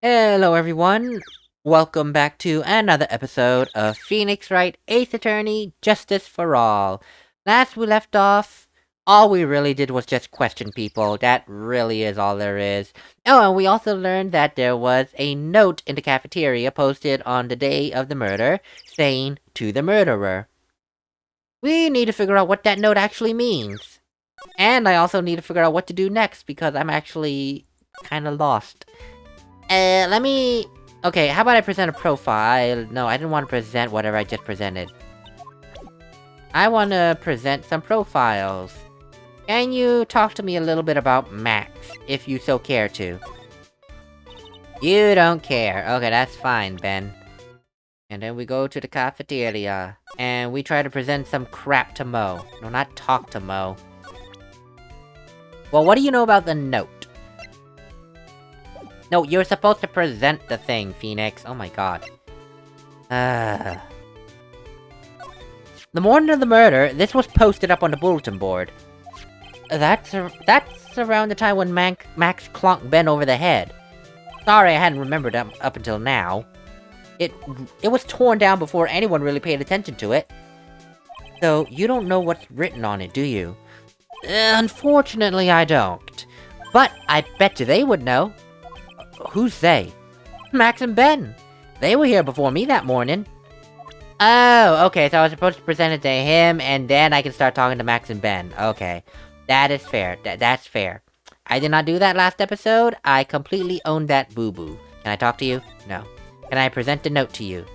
Hello everyone, welcome back to another episode of Phoenix Wright, Ace Attorney, Justice for All. Last we left off, all we really did was just question people, that really is all there is. Oh, and we also learned that there was a note in the cafeteria posted on the day of the murder, saying, "To the murderer." We need to figure out what that note actually means. And I also need to figure out what to do next, because I'm actually kinda lost. Okay, how about I present a profile? No, I didn't want to present whatever I just presented. I want to present some profiles. Can you talk to me a little bit about Max, if you so care to? You don't care. Okay, that's fine, Ben. And then we go to the cafeteria, and we try to present some crap to Mo. No, not talk to Mo. Well, what do you know about the note? No, you're supposed to present the thing, Phoenix. Oh my god. The morning of the murder, this was posted up on the bulletin board. That's around the time when Max clonked Ben over the head. Sorry I hadn't remembered up until now. It was torn down before anyone really paid attention to it. So, you don't know what's written on it, do you? Unfortunately, I don't. But I bet you they would know. Who's they? Max and Ben. They were here before me that morning. Oh, okay, so I was supposed to present it to him, and then I can start talking to Max and Ben. Okay. That is fair. That's fair. I did not do that last episode. I completely owned that boo-boo. Can I talk to you? No. Can I present the note to you?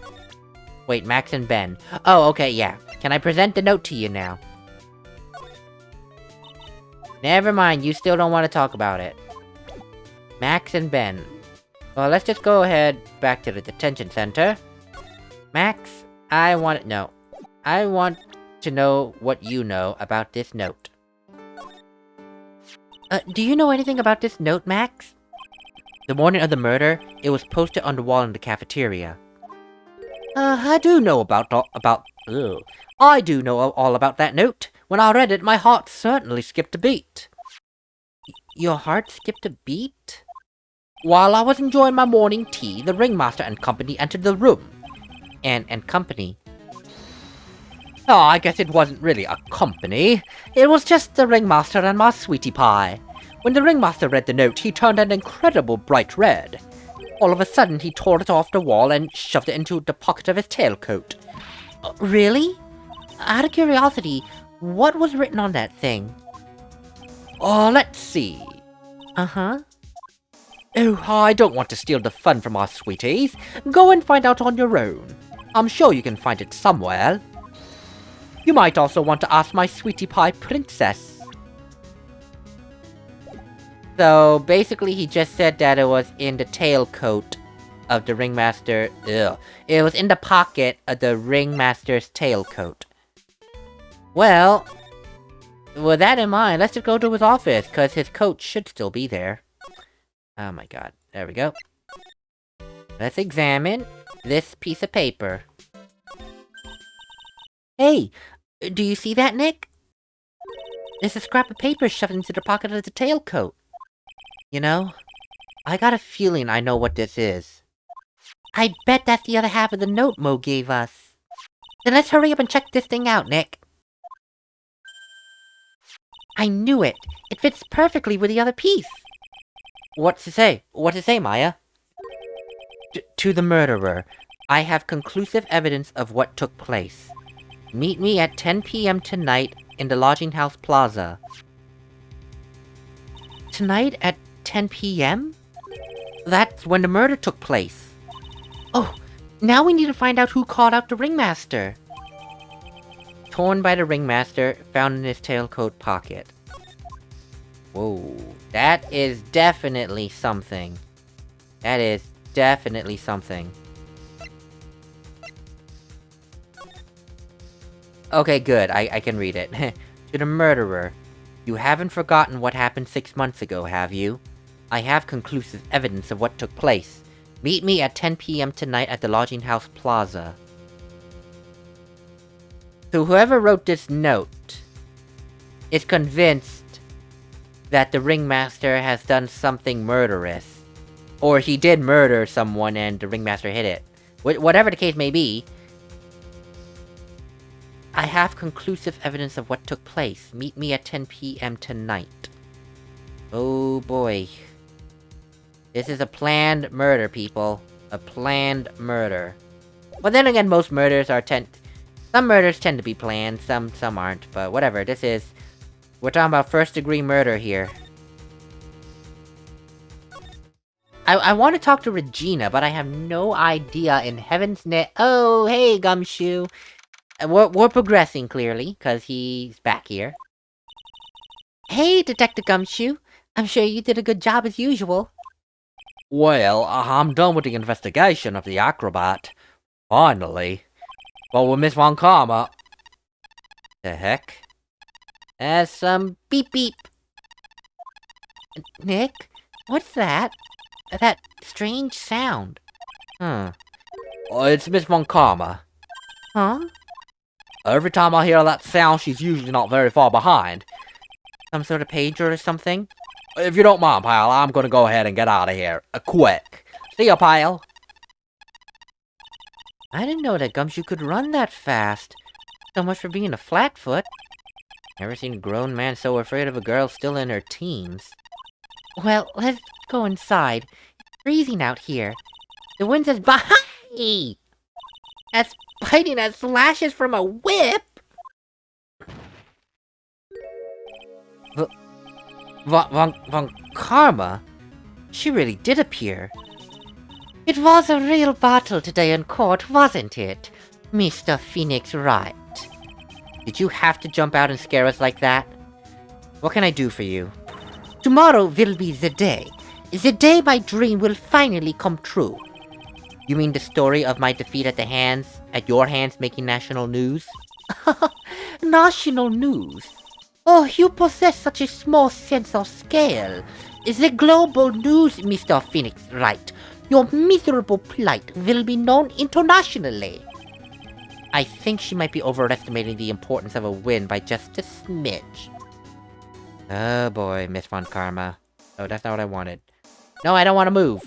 Wait, Max and Ben. Oh, okay, yeah. Can I present the note to you now? Never mind, you still don't want to talk about it. Max and Ben. Well, let's just go ahead back to the detention center. Max, I want to know what you know about this note. Do you know anything about this note, Max? The morning of the murder, it was posted on the wall in the cafeteria. I do know I do know all about that note. When I read it, my heart certainly skipped a beat. Your heart skipped a beat? While I was enjoying my morning tea, the ringmaster and company entered the room. And company? Oh, I guess it wasn't really a company. It was just the ringmaster and my sweetie pie. When the ringmaster read the note, he turned an incredible bright red. All of a sudden, he tore it off the wall and shoved it into the pocket of his tailcoat. Really? Out of curiosity, what was written on that thing? Oh, let's see. Uh-huh. Oh, I don't want to steal the fun from our sweeties. Go and find out on your own. I'm sure you can find it somewhere. You might also want to ask my sweetie pie princess. So, basically he just said that it was in the tailcoat of the ringmaster. It was in the pocket of the ringmaster's tailcoat. Well, with that in mind, let's just go to his office, because his coat should still be there. Oh my god, there we go. Let's examine this piece of paper. Hey, do you see that, Nick? There's a scrap of paper shoved into the pocket of the tailcoat. You know, I got a feeling I know what this is. I bet that's the other half of the note Mo gave us. Then let's hurry up and check this thing out, Nick. I knew it! It fits perfectly with the other piece! What's it say? What's it say, Maya? To the murderer. I have conclusive evidence of what took place. Meet me at 10 p.m. tonight in the lodging house plaza. Tonight at 10 p.m.? That's when the murder took place. Oh, now we need to find out who called out the ringmaster. Torn by the ringmaster, found in his tailcoat pocket. Whoa, that is definitely something. That is definitely something. Okay, good, I can read it. To the murderer. You haven't forgotten what happened 6 months ago, have you? I have conclusive evidence of what took place. Meet me at 10 p.m. tonight at the lodging house plaza. So whoever wrote this note is convinced that the ringmaster has done something murderous. Or he did murder someone and the ringmaster hid it. Whatever the case may be, I have conclusive evidence of what took place. Meet me at 10 p.m. tonight. Oh boy. This is a planned murder, people. A planned murder. But then again, most murders are some murders tend to be planned, some aren't, but whatever, we're talking about first-degree murder here. I want to talk to Regina, but I have no idea in heaven's net. Oh, hey, Gumshoe. We're progressing, clearly, because he's back here. Hey, Detective Gumshoe. I'm sure you did a good job as usual. Well, I'm done with the investigation of the acrobat. Finally. But with Miss von Karma... The heck? There's some beep beep. Nick? What's that? That strange sound. It's Miss von Karma. Huh? Every time I hear that sound, she's usually not very far behind. Some sort of pager or something? If you don't mind, pal, I'm gonna go ahead and get out of here. Quick. See ya, pal. I didn't know that Gumshoe could run that fast. So much for being a flatfoot. Never seen a grown man so afraid of a girl still in her teens. Well, let's go inside. It's freezing out here. The wind's as as biting as lashes from a whip! Von Karma? She really did appear. It was a real battle today in court, wasn't it, Mr. Phoenix Wright? Did you have to jump out and scare us like that? What can I do for you? Tomorrow will be the day. The day my dream will finally come true. You mean the story of my defeat at your hands making national news? National news? Oh, you possess such a small sense of scale. The global news, Mr. Phoenix Wright. Your miserable plight will be known internationally. I think she might be overestimating the importance of a win by just a smidge. Oh boy, Miss von Karma. Oh, that's not what I wanted. No, I don't want to move.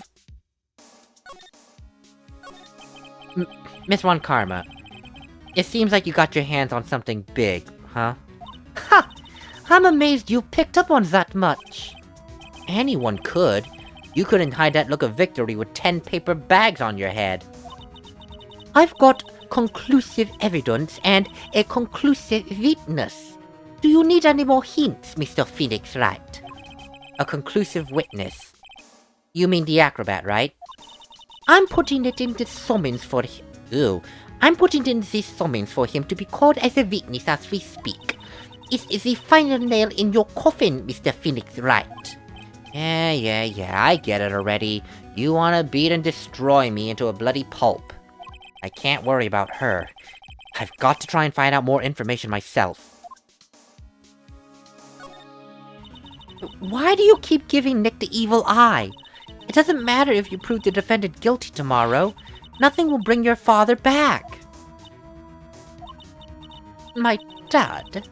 Miss von Karma. It seems like you got your hands on something big, huh? Ha! I'm amazed you picked up on that much. Anyone could. You couldn't hide that look of victory with 10 paper bags on your head. I've got conclusive evidence and a conclusive witness. Do you need any more hints, Mr. Phoenix Wright? A conclusive witness. You mean the acrobat, right? I'm putting it in the summons for him. I'm putting in this summons for him to be called as a witness as we speak. It is the final nail in your coffin, Mr. Phoenix Wright. Yeah, I get it already. You wanna beat and destroy me into a bloody pulp. I can't worry about her. I've got to try and find out more information myself. Why do you keep giving Nick the evil eye? It doesn't matter if you prove the defendant guilty tomorrow. Nothing will bring your father back. My dad?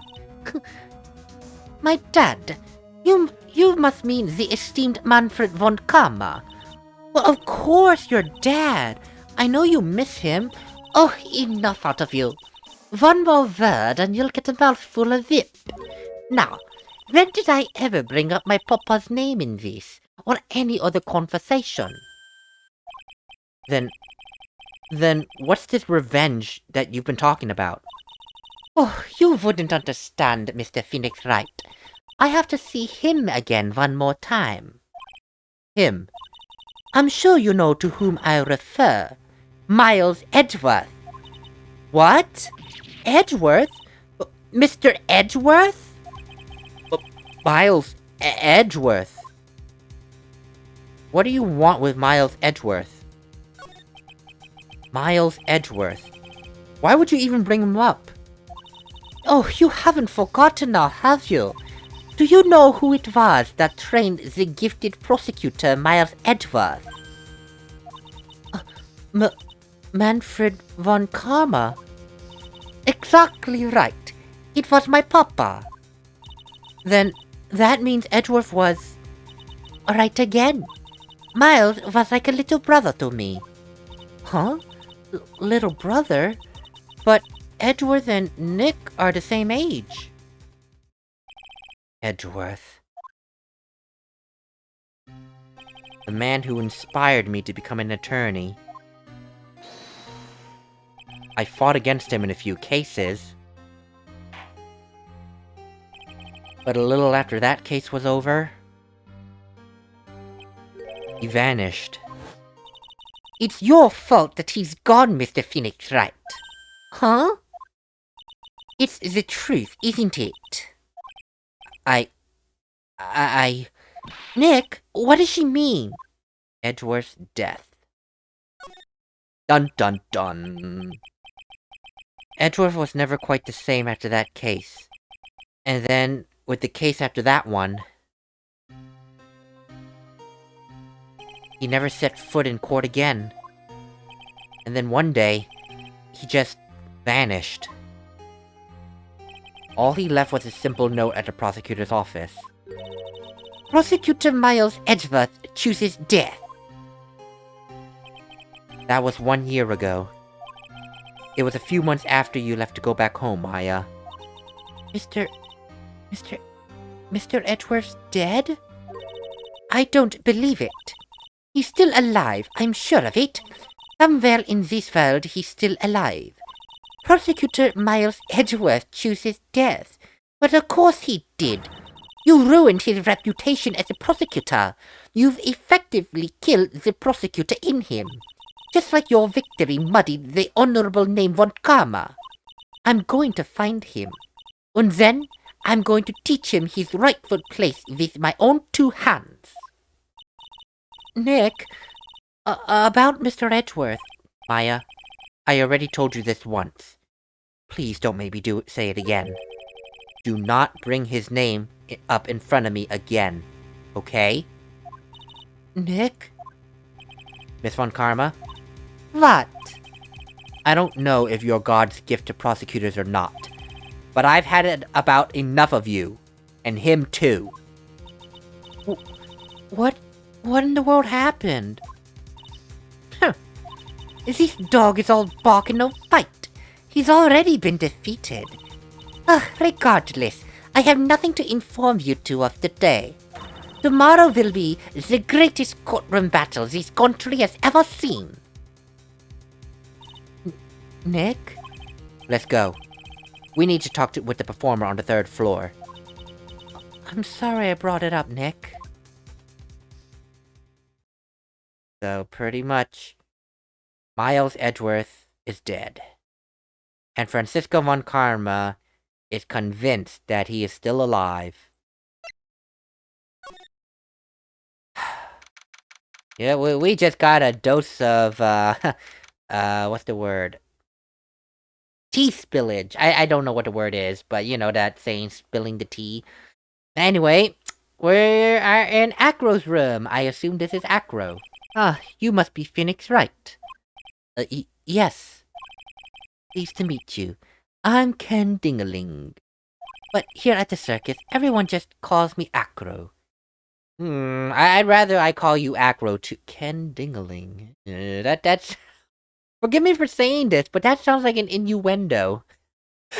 My dad? You must mean the esteemed Manfred von Karma. Well, of course, your dad. I know you miss him. Oh, enough out of you. One more word and you'll get a mouthful of whip. Now, when did I ever bring up my papa's name in this, or any other conversation? Then what's this revenge that you've been talking about? Oh, you wouldn't understand, Mr. Phoenix Wright. I have to see him again one more time. Him? I'm sure you know to whom I refer. Miles Edgeworth. What? Edgeworth? Mr. Edgeworth? Miles Edgeworth? What do you want with Miles Edgeworth? Miles Edgeworth. Why would you even bring him up? Oh, you haven't forgotten now, have you? Do you know who it was that trained the gifted prosecutor Miles Edgeworth? Manfred von Karma? Exactly right. It was my papa. Then, that means Edgeworth was... right again. Miles was like a little brother to me. Huh? Little brother? But Edgeworth and Nick are the same age. Edgeworth. The man who inspired me to become an attorney. I fought against him in a few cases. But a little after that case was over, he vanished. It's your fault that he's gone, Mr. Phoenix Wright. Huh? It's the truth, isn't it? Nick, what does she mean? Edgeworth's death. Dun dun dun. Edgeworth was never quite the same after that case. And then, with the case after that one, he never set foot in court again. And then one day, he just vanished. All he left was a simple note at the prosecutor's office. Prosecutor Miles Edgeworth chooses death. That was 1 year ago. It was a few months after you left to go back home, Maya. Mr. Edgeworth's dead? I don't believe it. He's still alive, I'm sure of it. Somewhere in this world, he's still alive. Prosecutor Miles Edgeworth chooses death. But of course he did. You ruined his reputation as a prosecutor. You've effectively killed the prosecutor in him. Just like your victory muddied the honorable name von Karma. I'm going to find him. And then, I'm going to teach him his rightful place with my own 2 hands. Nick, about Mr. Edgeworth. Maya, I already told you this once. Please don't make me say it again. Do not bring his name up in front of me again, okay? Nick? Miss von Karma? What? I don't know if you're God's gift to prosecutors or not, but I've had it about enough of you. And him too. What in the world happened? Huh. This dog is all bark and no bite. He's already been defeated. Regardless, I have nothing to inform you two of today. Tomorrow will be the greatest courtroom battle this country has ever seen. Nick? Let's go. We need to talk with the performer on the 3rd floor. I'm sorry I brought it up, Nick. So, pretty much, Miles Edgeworth is dead. And Fransizka von Karma is convinced that he is still alive. Yeah, we just got a dose of, what's the word? Tea spillage. I don't know what the word is, but you know that saying, spilling the tea. Anyway, we are in Acro's room. I assume this is Acro. You must be Phoenix Wright. Yes. Pleased to meet you. I'm Ken Dingaling. But here at the circus, everyone just calls me Acro. I'd rather I call you Acro too. Ken Dingaling. That's... Forgive me for saying this, but that sounds like an innuendo.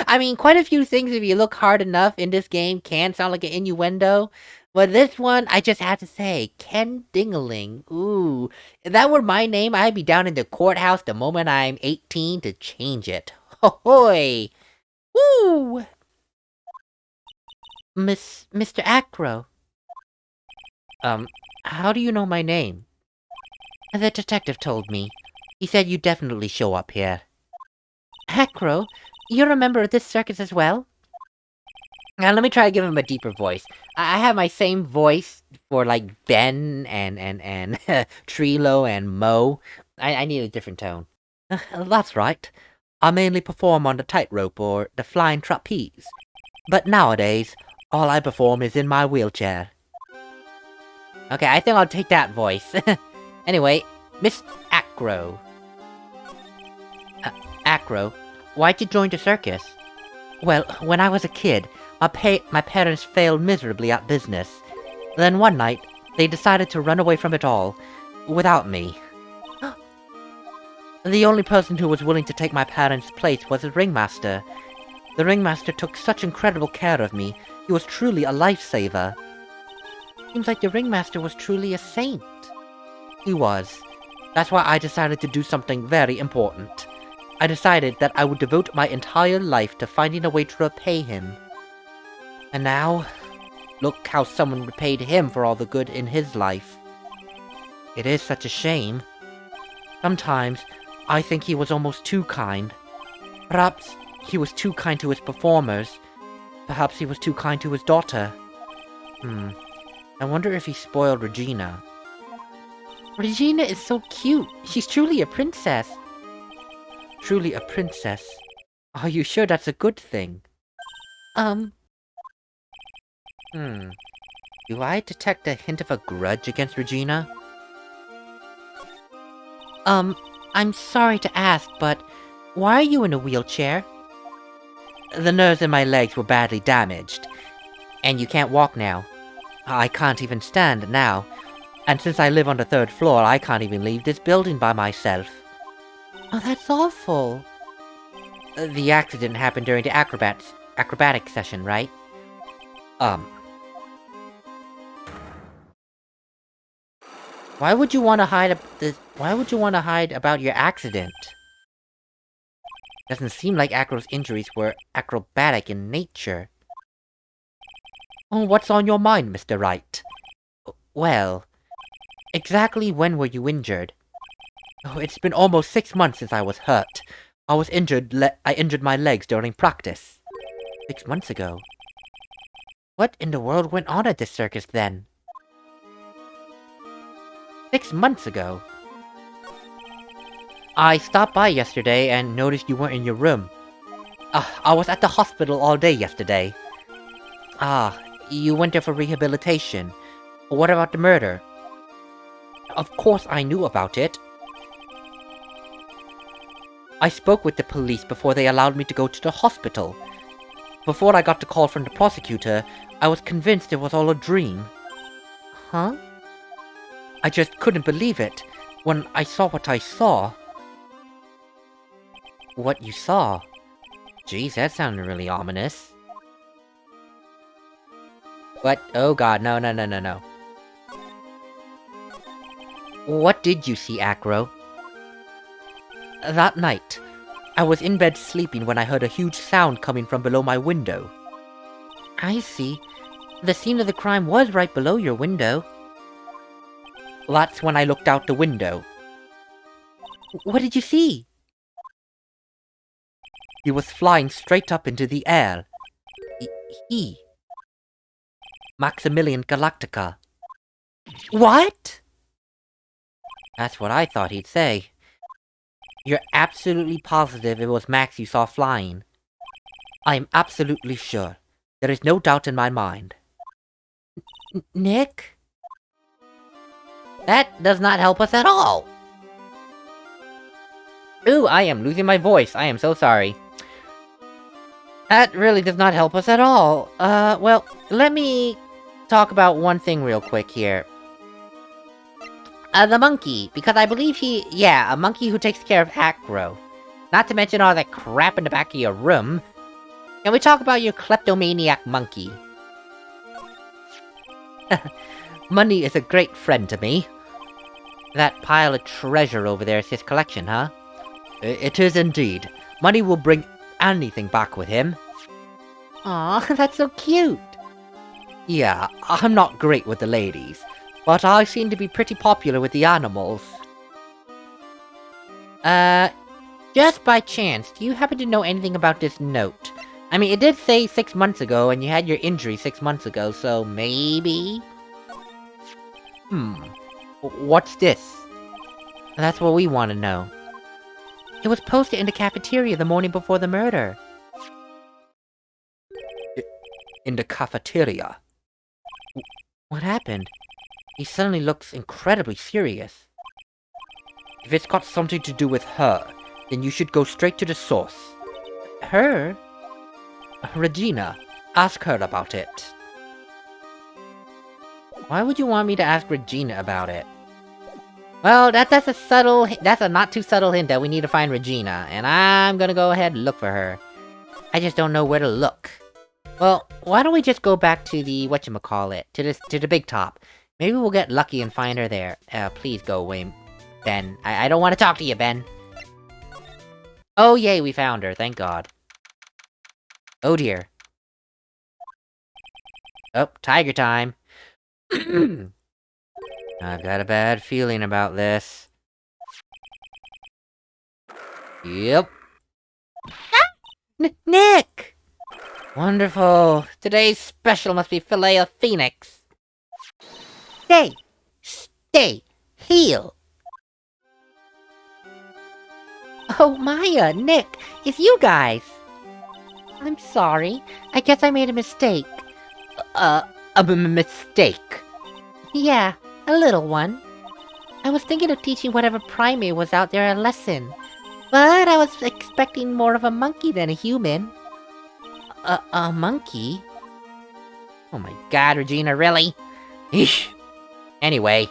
I mean, quite a few things, if you look hard enough in this game, can sound like an innuendo. But this one, I just have to say, Ken Dingaling. Ooh. If that were my name, I'd be down in the courthouse the moment I'm 18 to change it. Ho-hoy! Woo! Mr. Acro. How do you know my name? The detective told me. He said you'd definitely show up here. Acro? You're a member of this circus as well? Now let me try to give him a deeper voice. I have my same voice for like Ben and Trilo and Mo. I need a different tone. That's right. I mainly perform on the tightrope or the flying trapeze. But nowadays, all I perform is in my wheelchair. Okay, I think I'll take that voice. Anyway, Miss Acro. Acro, why'd you join the circus? Well, when I was a kid, my parents failed miserably at business. Then one night, they decided to run away from it all, without me. The only person who was willing to take my parents' place was the ringmaster. The ringmaster took such incredible care of me. He was truly a lifesaver. Seems like the ringmaster was truly a saint. He was. That's why I decided to do something very important. I decided that I would devote my entire life to finding a way to repay him. And now, look how someone repaid him for all the good in his life. It is such a shame. Sometimes, I think he was almost too kind. Perhaps he was too kind to his performers. Perhaps he was too kind to his daughter. I wonder if he spoiled Regina. Regina is so cute. She's truly a princess. Truly a princess? Are you sure that's a good thing? Do I detect a hint of a grudge against Regina? I'm sorry to ask, but why are you in a wheelchair? The nerves in my legs were badly damaged, and you can't walk now. I can't even stand now, and since I live on the 3rd floor, I can't even leave this building by myself. Oh, that's awful. The accident happened during the acrobatic session, right? Why would you want to hide about your accident? Doesn't seem like Acro's injuries were acrobatic in nature. Oh, what's on your mind, Mr. Wright? Well, exactly when were you injured? Oh, it's been almost 6 months since I was hurt. I injured my legs during practice. 6 months ago. What in the world went on at this circus then? 6 months ago. I stopped by yesterday and noticed you weren't in your room. I was at the hospital all day yesterday. You went there for rehabilitation. What about the murder? Of course I knew about it. I spoke with the police before they allowed me to go to the hospital. Before I got the call from the prosecutor, I was convinced it was all a dream. Huh? I just couldn't believe it when I saw what I saw. What you saw? Jeez, that sounded really ominous. What? Oh god, no. What did you see, Acro? That night, I was in bed sleeping when I heard a huge sound coming from below my window. I see. The scene of the crime was right below your window. That's when I looked out the window. What did you see? He was flying straight up into the air. He? Maximilian Galactica. What? That's what I thought he'd say. You're absolutely positive it was Max you saw flying? I am absolutely sure. There is no doubt in my mind. Nick? That does not help us at all! Ooh, I am losing my voice. I am so sorry. That really does not help us at all. Well, let me talk about one thing real quick here. The monkey, because I believe a monkey who takes care of Acro. Not to mention all that crap in the back of your room. Can we talk about your kleptomaniac monkey? Money is a great friend to me. That pile of treasure over there is his collection, huh? It is indeed. Money will bring anything back with him. Aw, that's so cute. Yeah, I'm not great with the ladies, but I seem to be pretty popular with the animals. Just by chance, do you happen to know anything about this note? I mean, it did say 6 months ago, and you had your injury 6 months ago, so maybe? What's this? That's what we want to know. It was posted in the cafeteria the morning before the murder. In the cafeteria? What happened? He suddenly looks incredibly serious. If it's got something to do with her, then you should go straight to the source. Her? Regina. Ask her about it. Why would you want me to ask Regina about it? Well, that's a not too subtle hint that we need to find Regina, and I'm gonna go ahead and look for her. I just don't know where to look. Well, why don't we just go back to the, whatchamacallit, to the big top. Maybe we'll get lucky and find her there. Please go away, Ben. I don't want to talk to you, Ben. Oh yay, we found her, thank God. Oh dear. Oh, tiger time. I've got a bad feeling about this. Yep. Nick! Wonderful. Today's special must be filet of phoenix. Stay, heal. Oh, Maya, Nick, it's you guys. I'm sorry. I guess I made a mistake. A mistake? Yeah, a little one. I was thinking of teaching whatever primate was out there a lesson. But I was expecting more of a monkey than a human. A monkey? Oh my god, Regina, really? Eesh. Anyway.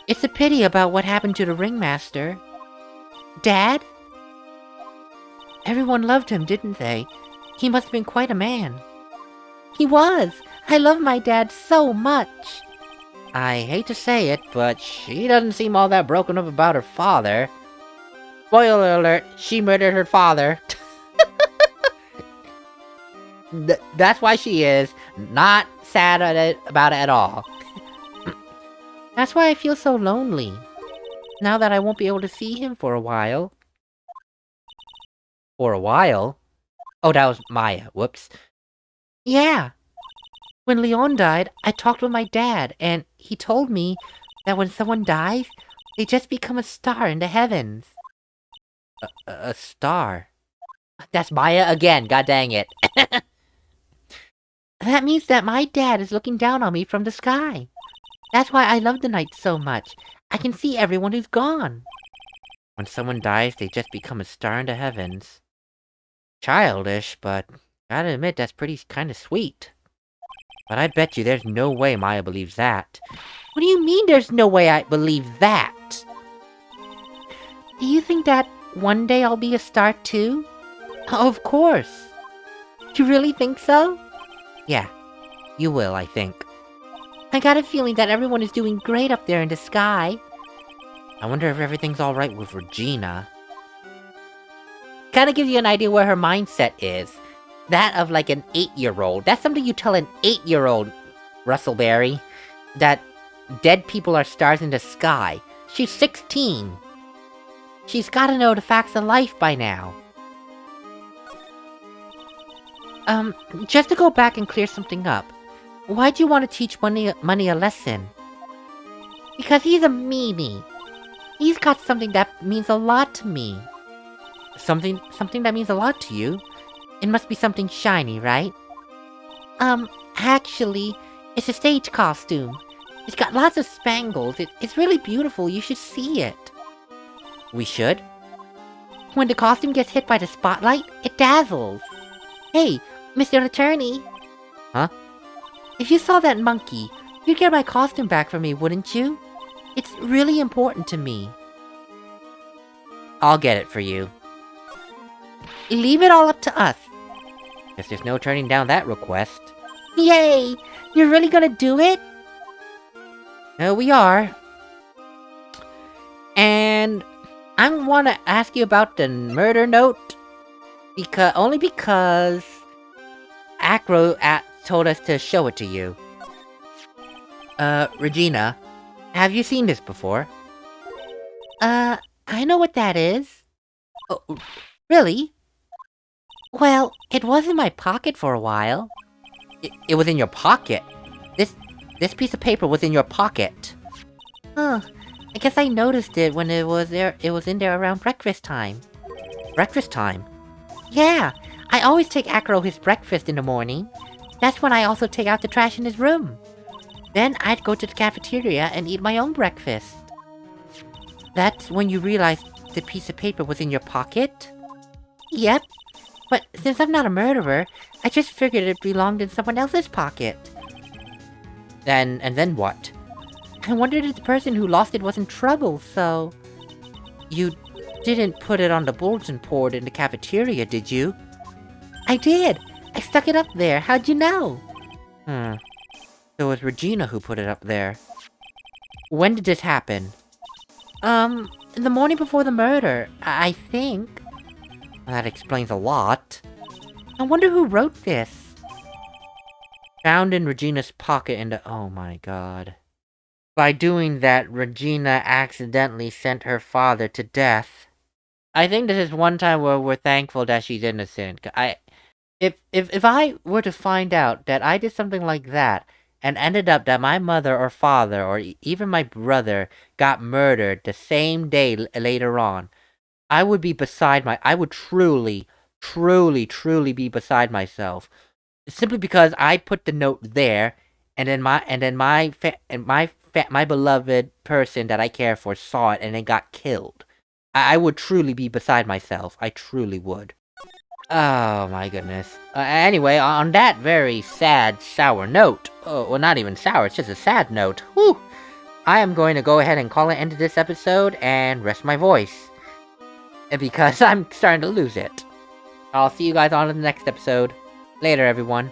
It's a pity about what happened to the ringmaster. Dad? Everyone loved him, didn't they? He must have been quite a man. He was! I love my dad so much! I hate to say it, but she doesn't seem all that broken up about her father. Spoiler alert, she murdered her father. That's why she is not sad about it at all. That's why I feel so lonely. Now that I won't be able to see him for a while. For a while? Oh, that was Maya. Whoops. Yeah. When Leon died, I talked with my dad, and he told me that when someone dies, they just become a star in the heavens. A star? That's Maya again, god dang it. That means that my dad is looking down on me from the sky. That's why I love the night so much. I can see everyone who's gone. When someone dies, they just become a star in the heavens. Childish, but gotta admit that's pretty kinda sweet. But I bet you there's no way Maya believes that. What do you mean there's no way I believe that? Do you think that one day I'll be a star too? Of course. You really think so? Yeah, you will, I think. I got a feeling that everyone is doing great up there in the sky. I wonder if everything's alright with Regina. Kinda gives you an idea where her mindset is. That of like an 8-year-old. That's something you tell an 8-year-old, Russellberry. That dead people are stars in the sky. She's 16. She's gotta know the facts of life by now. Just to go back and clear something up. Why'd you want to teach Money a lesson? Because he's a meanie. He's got something that means a lot to me. Something that means a lot to you? It must be something shiny, right? Actually, it's a stage costume. It's got lots of spangles. It's really beautiful. You should see it. We should? When the costume gets hit by the spotlight, it dazzles. Hey, Mr. Attorney. Huh? If you saw that monkey, you'd get my costume back for me, wouldn't you? It's really important to me. I'll get it for you. Leave it all up to us. Guess there's no turning down that request. Yay! You're really gonna do it? We are. And I want to ask you about the murder note. Only because Acro told us to show it to you. Regina, have you seen this before? I know what that is. Oh, really? Well, it was in my pocket for a while. It was in your pocket? This piece of paper was in your pocket? Huh. I guess I noticed it when it was there. It was in there around breakfast time. Breakfast time? Yeah, I always take Acro his breakfast in the morning. That's when I also take out the trash in his room. Then I'd go to the cafeteria and eat my own breakfast. That's when you realized the piece of paper was in your pocket? Yep. But since I'm not a murderer, I just figured it belonged in someone else's pocket. And then what? I wondered if the person who lost it was in trouble, so... You didn't put it on the bulletin board in the cafeteria, did you? I did! I stuck it up there, how'd you know? So it was Regina who put it up there. When did this happen? The morning before the murder, I think. That explains a lot. I wonder who wrote this. Found in Regina's pocket in the... Oh my god. By doing that, Regina accidentally sent her father to death. I think this is one time where we're thankful that she's innocent. If I were to find out that I did something like that, and ended up that my mother or father or even my brother got murdered the same day later on, I would be I would truly be beside myself. Simply because I put the note there, and then my beloved person that I care for saw it and then got killed. I would truly be beside myself. I truly would. Oh my goodness. Anyway, on that very sad, sour note, well, not even sour, it's just a sad note, whew, I am going to go ahead and call an end to this episode and rest my voice. Because I'm starting to lose it. I'll see you guys on in the next episode. Later, everyone.